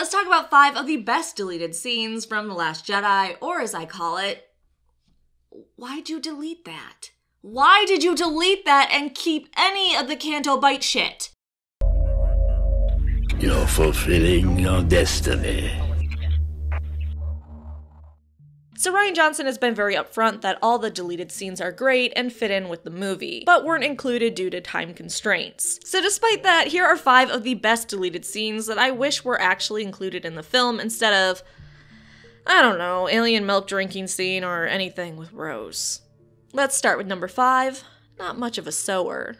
Let's talk about 5 of the best deleted scenes from The Last Jedi, or as I call it, why'd you delete that? Why did you delete that and keep any of the Canto Bite shit? You're fulfilling your destiny. So Rian Johnson has been very upfront that all the deleted scenes are great and fit in with the movie, but weren't included due to time constraints. So despite that, here are 5 of the best deleted scenes that I wish were actually included in the film instead of, I don't know, alien milk drinking scene or anything with Rose. Let's start with number 5, not much of a sewer.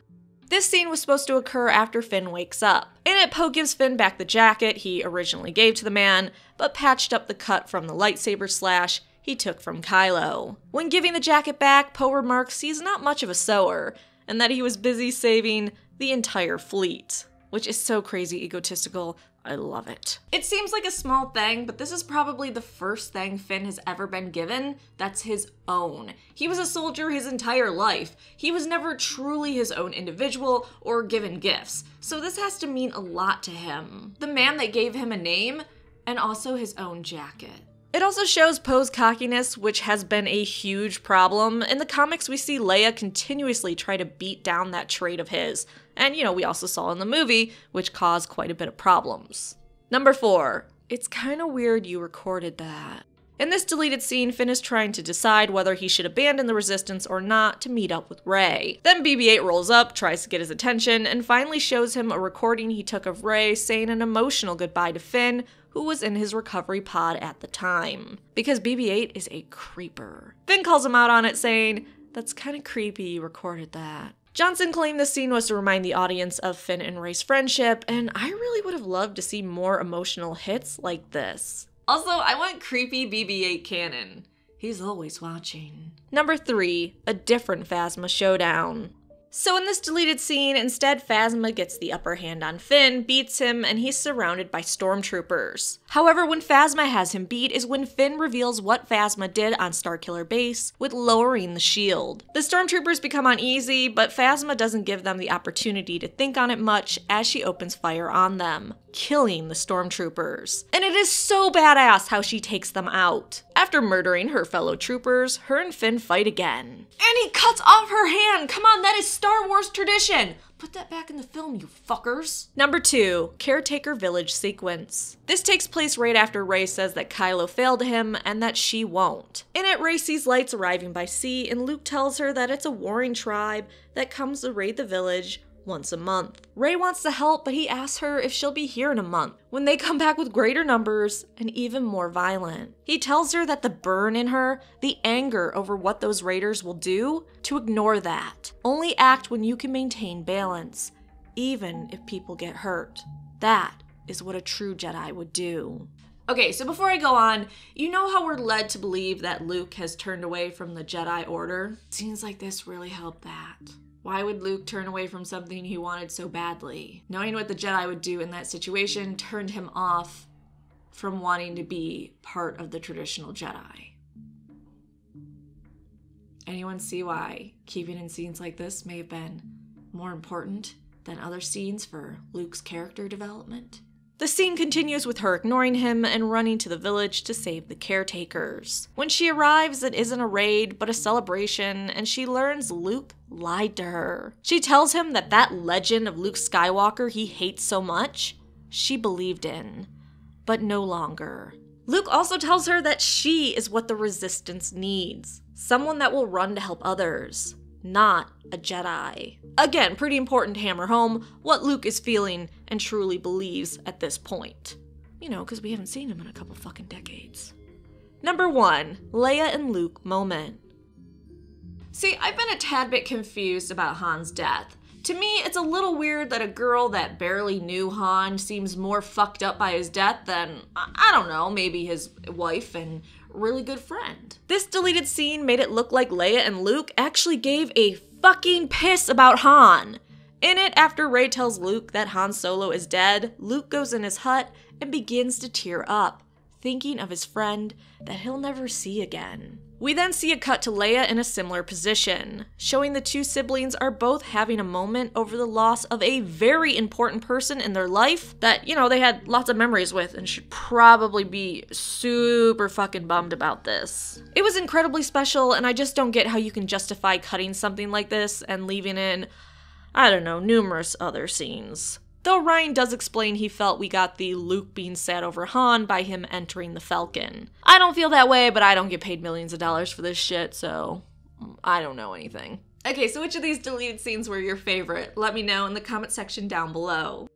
This scene was supposed to occur after Finn wakes up. In it, Poe gives Finn back the jacket he originally gave to the man, but patched up the cut from the lightsaber slash he took from Kylo. When giving the jacket back, Poe remarks he's not much of a sewer, and that he was busy saving the entire fleet. Which is so crazy egotistical, I love it. It seems like a small thing, but this is probably the first thing Finn has ever been given that's his own. He was a soldier his entire life. He was never truly his own individual or given gifts, so this has to mean a lot to him. The man that gave him a name, and also his own jacket. It also shows Poe's cockiness, which has been a huge problem. In the comics, we see Leia continuously try to beat down that trait of his. And, we also saw in the movie, which caused quite a bit of problems. Number 4. It's kinda weird you recorded that. In this deleted scene, Finn is trying to decide whether he should abandon the Resistance or not to meet up with Rey. Then BB-8 rolls up, tries to get his attention, and finally shows him a recording he took of Rey saying an emotional goodbye to Finn, who was in his recovery pod at the time. Because BB-8 is a creeper. Finn calls him out on it, saying, "That's kinda creepy you recorded that." Johnson claimed this scene was to remind the audience of Finn and Rey's friendship, and I really would have loved to see more emotional hits like this. Also, I want creepy BB-8 canon. He's always watching. Number 3, a different Phasma showdown. So in this deleted scene, instead Phasma gets the upper hand on Finn, beats him, and he's surrounded by stormtroopers. However, when Phasma has him beat is when Finn reveals what Phasma did on Starkiller Base with lowering the shield. The stormtroopers become uneasy, but Phasma doesn't give them the opportunity to think on it much as she opens fire on them, killing the stormtroopers. And it is so badass how she takes them out. After murdering her fellow troopers, her and Finn fight again. And he cuts off her hand! Come on, that is Star Wars tradition! Put that back in the film, you fuckers. Number 2, Caretaker Village sequence. This takes place right after Rey says that Kylo failed him and that she won't. In it, Rey sees lights arriving by sea, and Luke tells her that it's a warring tribe that comes to raid the village once a month. Rey wants to help, but he asks her if she'll be here in a month, when they come back with greater numbers and even more violent. He tells her that the burn in her, the anger over what those raiders will do, to ignore that. Only act when you can maintain balance, even if people get hurt. That is what a true Jedi would do. Okay, so before I go on, you know how we're led to believe that Luke has turned away from the Jedi Order? Scenes like this really help that. Why would Luke turn away from something he wanted so badly? Knowing what the Jedi would do in that situation turned him off from wanting to be part of the traditional Jedi. Anyone see why keeping in scenes like this may have been more important than other scenes for Luke's character development? The scene continues with her ignoring him and running to the village to save the caretakers. When she arrives, it isn't a raid, but a celebration, and she learns Luke lied to her. She tells him that that legend of Luke Skywalker he hates so much, she believed in, but no longer. Luke also tells her that she is what the Resistance needs. Someone that will run to help others, not a Jedi. Again, pretty important to hammer home what Luke is feeling and truly believes at this point. Because we haven't seen him in a couple fucking decades. Number 1, Leia and Luke moment. See, I've been a tad bit confused about Han's death. To me, it's a little weird that a girl that barely knew Han seems more fucked up by his death than, I don't know, maybe his wife and really good friend. This deleted scene made it look like Leia and Luke actually gave a fucking piss about Han. In it, after Rey tells Luke that Han Solo is dead, Luke goes in his hut and begins to tear up, thinking of his friend that he'll never see again. We then see a cut to Leia in a similar position, showing the two siblings are both having a moment over the loss of a very important person in their life that, they had lots of memories with and should probably be super fucking bummed about this. It was incredibly special, and I just don't get how you can justify cutting something like this and leaving in, numerous other scenes. Though Ryan does explain he felt we got the Luke being sat over Han by him entering the Falcon. I don't feel that way, but I don't get paid millions of dollars for this shit, so I don't know anything. Okay, so which of these deleted scenes were your favorite? Let me know in the comment section down below.